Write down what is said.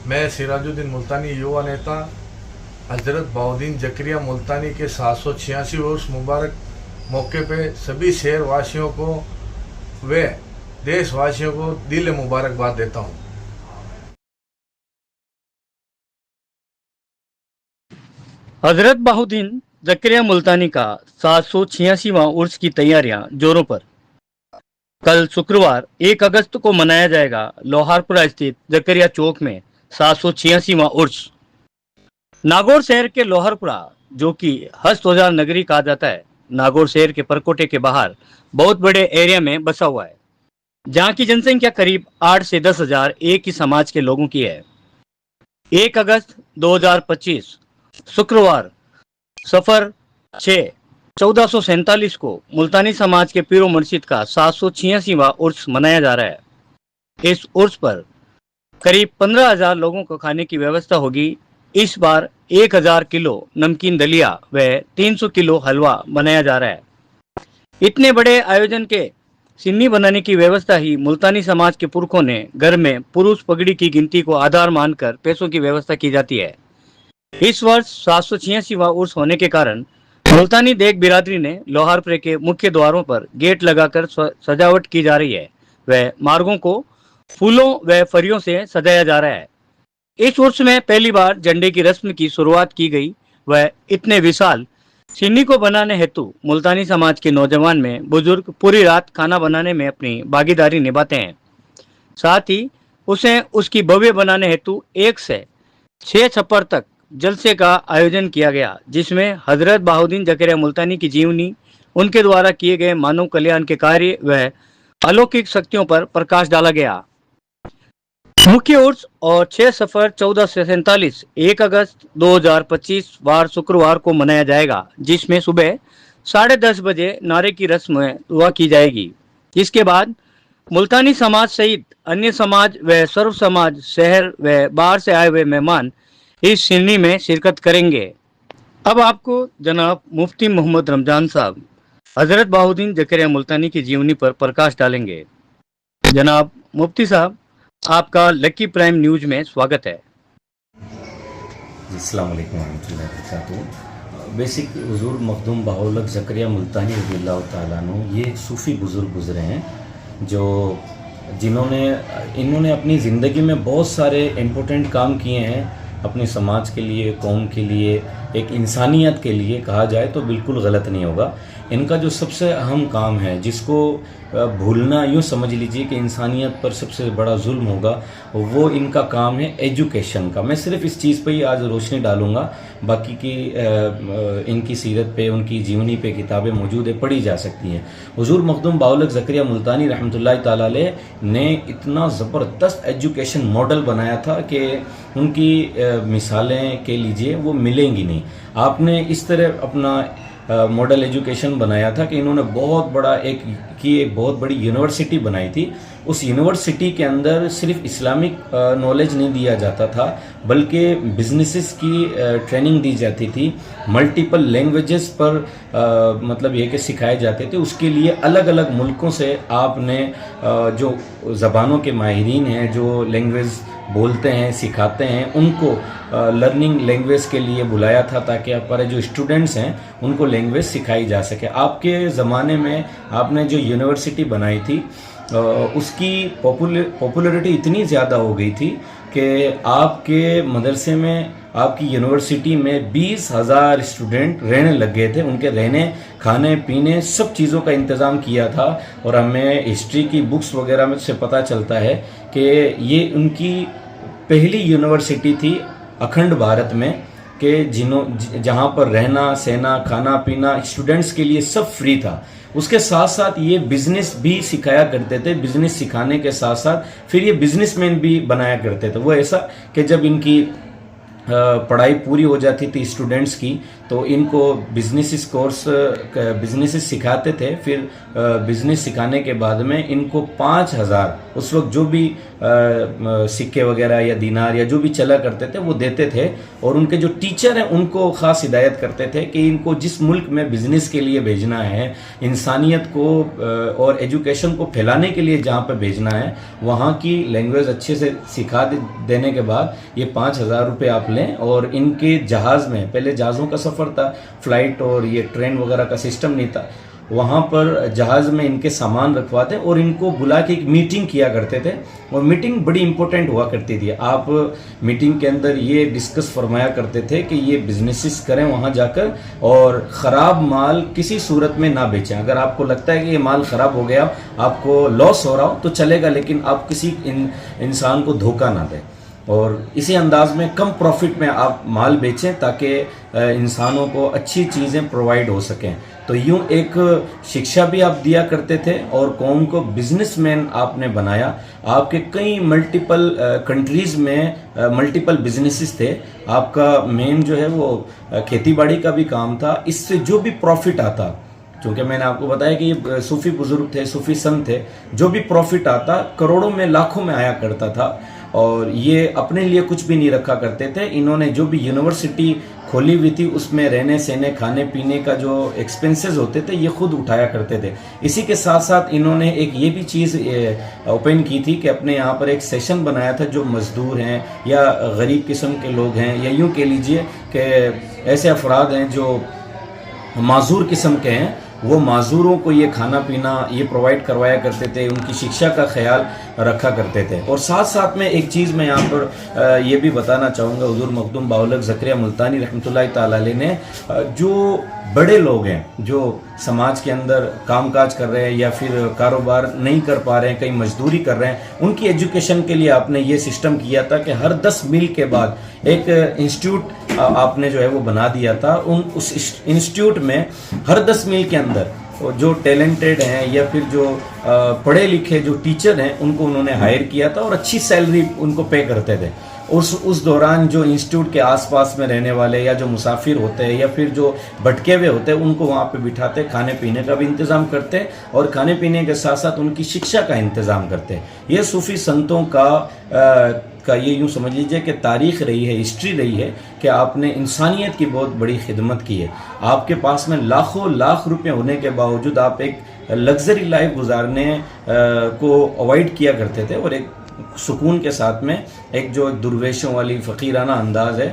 मैं सिराजुद्दीन मुल्तानी युवा नेता हजरत बहाउद्दीन जकरिया मुल्तानी के 786 वर्ष मुबारक मौके पे सभी शहर वासियों को व देशवासियों को दिल मुबारकबाद देता हूँ। हजरत बहाउद्दीन जकरिया मुल्तानी का 786वां उर्स की तैयारियां जोरों पर। कल शुक्रवार 1 अगस्त को मनाया जाएगा लोहारपुरा स्थित जकरिया चौक में 786वां उर्स। नागौर शहर के लोहारपुरा, जो कि हस्तौजार नगरी कहा जाता है, नागौर शहर के परकोटे के बाहर बहुत बड़े एरिया में बसा हुआ है, जहां की जनसंख्या करीब 8 से 10 हजार एक ही समाज के लोगों की है। 1 अगस्त 2025 शुक्रवार सफर 6/1447 को मुल्तानी समाज के पीरो मुर्शिद का 786वां उर्स मनाया जा रहा है। इस उर्स पर करीब 15,000 लोगों को खाने की व्यवस्था होगी। इस बार 1,000 किलो नमकीन दलिया व 300 किलो हलवा बनाया जा रहा है। इतने बड़े आयोजन के सिन्नी बनाने की व्यवस्था ही मुल्तानी समाज के पुरखों ने घर में पुरुष पगड़ी की गिनती को आधार मानकर पैसों की व्यवस्था की जाती है। इस वर्ष 786वां उर्स होने के कारण मुल्तानी देग बिरादरी ने लोहारपुरे के मुख्य द्वारों पर गेट लगाकर सजावट की जा रही है व मार्गों को फूलों व फरियों से सजाया जा रहा है। इस उर्स में पहली बार झंडे की रस्म की शुरुआत की गई व इतने विशाल सिन्नी को बनाने हेतु मुल्तानी समाज के नौजवान में बुजुर्ग पूरी रात खाना बनाने में अपनी भागीदारी निभाते हैं। साथ ही उसे उसकी भव्य बनाने हेतु 1 से 6 छप्पर तक जलसे का आयोजन किया गया, जिसमें हजरत बहाउद्दीन जकरिया मुल्तानी की जीवनी, उनके द्वारा किए गए मानव कल्याण के कार्य व अलौकिक शक्तियों पर प्रकाश डाला गया। मुख्य उर्स और 6 सफर 1447 1 अगस्त 2025 वार शुक्रवार को मनाया जाएगा, जिसमें सुबह 10:30 बजे नारे की रस्म दुआ की जाएगी। इसके बाद मुल्तानी समाज सहित अन्य समाज व सर्व समाज, शहर व बाहर से आए हुए मेहमान इस सिन्नी में शिरकत करेंगे। अब आपको जनाब मुफ्ती मोहम्मद रमजान साहब हजरत बहाउद्दीन जकरिया मुल्तानी की जीवनी पर प्रकाश डालेंगे। जनाब मुफ्ती साहब, आपका लकी प्राइम न्यूज में स्वागत है। अस्सलाम वालेकुम रहमतुल्लाहि व बरकातहू। बेसिक हुजूर मखदूम बहाउलक जकरिया मुल्तानी रज़ियल्लाहु ताला अन्हु ये एक सूफ़ी बुज़ुर्ग गुज़रे हैं, जो इन्होंने अपनी ज़िंदगी में बहुत सारे इम्पोर्टेंट काम किए हैं अपने समाज के लिए, कौम के लिए, एक इंसानियत के लिए कहा जाए तो बिल्कुल गलत नहीं होगा। इनका जो सबसे अहम काम है, जिसको भूलना यूँ समझ लीजिए कि इंसानियत पर सबसे बड़ा जुल्म होगा, वो इनका काम है एजुकेशन का। मैं सिर्फ इस चीज़ पे ही आज रोशनी डालूँगा, बाकी की इनकी सीरत पे, उनकी जीवनी पे किताबें मौजूद है, पढ़ी जा सकती हैं। हुजूर मखदूम बहाउलक जकरिया मुल्तानी रहमतुल्लाहि ताला अलैह ने इतना ज़बरदस्त एजुकेशन मॉडल बनाया था कि उनकी मिसालें के लीजिए वो मिलेंगी नहीं। आपने इस तरह अपना मॉडल एजुकेशन बनाया था कि इन्होंने एक बहुत बड़ी यूनिवर्सिटी बनाई थी। उस यूनिवर्सिटी के अंदर सिर्फ इस्लामिक नॉलेज नहीं दिया जाता था, बल्कि बिजनेसेस की ट्रेनिंग दी जाती थी। मल्टीपल लैंग्वेजेस पर मतलब ये कि सिखाए जाते थे। उसके लिए अलग अलग मुल्कों से आपने जो ज़बानों के माहिरीन हैं, जो लैंग्वेज बोलते हैं, सिखाते हैं, उनको लर्निंग लैंग्वेज के लिए बुलाया था, ताकि हमारे जो स्टूडेंट्स हैं उनको लैंग्वेज सिखाई जा सके। आपके ज़माने में आपने जो यूनिवर्सिटी बनाई थी उसकी पॉपुलैरिटी इतनी ज़्यादा हो गई थी कि आपके मदरसे में, आपकी यूनिवर्सिटी में 20,000 स्टूडेंट रहने लग गए थे। उनके रहने, खाने पीने सब चीज़ों का इंतज़ाम किया था। और हमें हिस्ट्री की बुक्स वगैरह में से पता चलता है कि ये उनकी पहली यूनिवर्सिटी थी अखंड भारत में, कि जहाँ पर रहना, सहना, खाना पीना स्टूडेंट्स के लिए सब फ्री था। उसके साथ साथ ये बिजनेस भी सिखाया करते थे। बिजनेस सिखाने के साथ साथ फिर ये बिजनेसमैन भी बनाया करते थे। वो ऐसा कि जब इनकी पढ़ाई पूरी हो जाती थी स्टूडेंट्स की, तो इनको बिजनेस कोर्स बिजनेस सिखाते थे। फिर बिजनेस सिखाने के बाद में इनको 5,000 उस वक्त जो भी सिक्के वगैरह या दीनार या जो भी चला करते थे वो देते थे, और उनके जो टीचर हैं उनको ख़ास हिदायत करते थे कि इनको जिस मुल्क में बिजनेस के लिए भेजना है, इंसानियत को और एजुकेशन को फैलाने के लिए जहाँ पे भेजना है, वहाँ की लैंग्वेज अच्छे से सिखा देने के बाद ये 5,000 रुपये आप लें। और इनके जहाज़ में, पहले जहाज़ों का सफ़र था, फ्लाइट और ये ट्रेन वगैरह का सिस्टम नहीं था, वहाँ पर जहाज़ में इनके सामान रखवाते और इनको बुला के एक मीटिंग किया करते थे, और मीटिंग बड़ी इंपॉर्टेंट हुआ करती थी। आप मीटिंग के अंदर ये डिस्कस फरमाया करते थे कि ये बिजनेसेस करें वहाँ जाकर, और ख़राब माल किसी सूरत में ना बेचें। अगर आपको लगता है कि ये माल ख़राब हो गया, आपको लॉस हो रहा हो तो चलेगा, लेकिन आप किसी इंसान को धोखा ना दें, और इसी अंदाज में कम प्रॉफिट में आप माल बेचें ताकि इंसानों को अच्छी चीज़ें प्रोवाइड हो सकें। तो यूं एक शिक्षा भी आप दिया करते थे और कौम को बिजनेसमैन आपने बनाया। आपके कई मल्टीपल कंट्रीज़ में मल्टीपल बिजनेसेस थे। आपका मेन जो है वो खेती बाड़ी का भी काम था। इससे जो भी प्रॉफिट आता, क्योंकि मैंने आपको बताया कि ये सूफी बुजुर्ग थे, सूफी संत थे, जो भी प्रॉफिट आता करोड़ों में लाखों में आया करता था, और ये अपने लिए कुछ भी नहीं रखा करते थे। इन्होंने जो भी यूनिवर्सिटी खोली हुई थी उसमें रहने सहने खाने पीने का जो एक्सपेंसेस होते थे ये खुद उठाया करते थे। इसी के साथ साथ इन्होंने एक ये भी चीज़ ओपन की थी कि अपने यहाँ पर एक सेशन बनाया था, जो मजदूर हैं या गरीब किस्म के लोग हैं, या यूँ कह लीजिए कि ऐसे अफराद हैं जो माजूर किस्म के हैं, वो माजूरों को ये खाना पीना ये प्रोवाइड करवाया करते थे, उनकी शिक्षा का ख्याल रखा करते थे। और साथ साथ में एक चीज़ मैं यहाँ पर ये भी बताना चाहूँगा, हुजूर मखदूम बाउलक ज़करिया मुल्तानी रहमतुल्लाहि ताला अलैह ने, जो बड़े लोग हैं जो समाज के अंदर कामकाज कर रहे हैं या फिर कारोबार नहीं कर पा रहे हैं, कहीं मजदूरी कर रहे हैं, उनकी एजुकेशन के लिए आपने ये सिस्टम किया था कि हर 10 मील के बाद एक इंस्टीट्यूट आपने जो है वो बना दिया था। उस इंस्टीट्यूट में हर 10 मील के अंदर जो टैलेंटेड हैं या फिर जो पढ़े लिखे जो टीचर हैं उनको उन्होंने हायर किया था, और अच्छी सैलरी उनको पे करते थे। उस दौरान जो इंस्टीट्यूट के आसपास में रहने वाले या जो मुसाफिर होते हैं या फिर जो भटके हुए होते हैं उनको वहाँ पे बिठाते, खाने पीने का भी इंतज़ाम करते, और खाने पीने के साथ साथ उनकी शिक्षा का इंतज़ाम करते। ये सूफ़ी संतों का ये यूँ समझ लीजिए कि तारीख़ रही है, हिस्ट्री रही है कि आपने इंसानियत की बहुत बड़ी खिदमत की है। आपके पास में लाखों लाख रुपए होने के बावजूद आप एक लग्जरी लाइफ गुजारने को अवॉइड किया करते थे, और एक सुकून के साथ में एक जो दुर्वेशों वाली फ़कीराना अंदाज़ है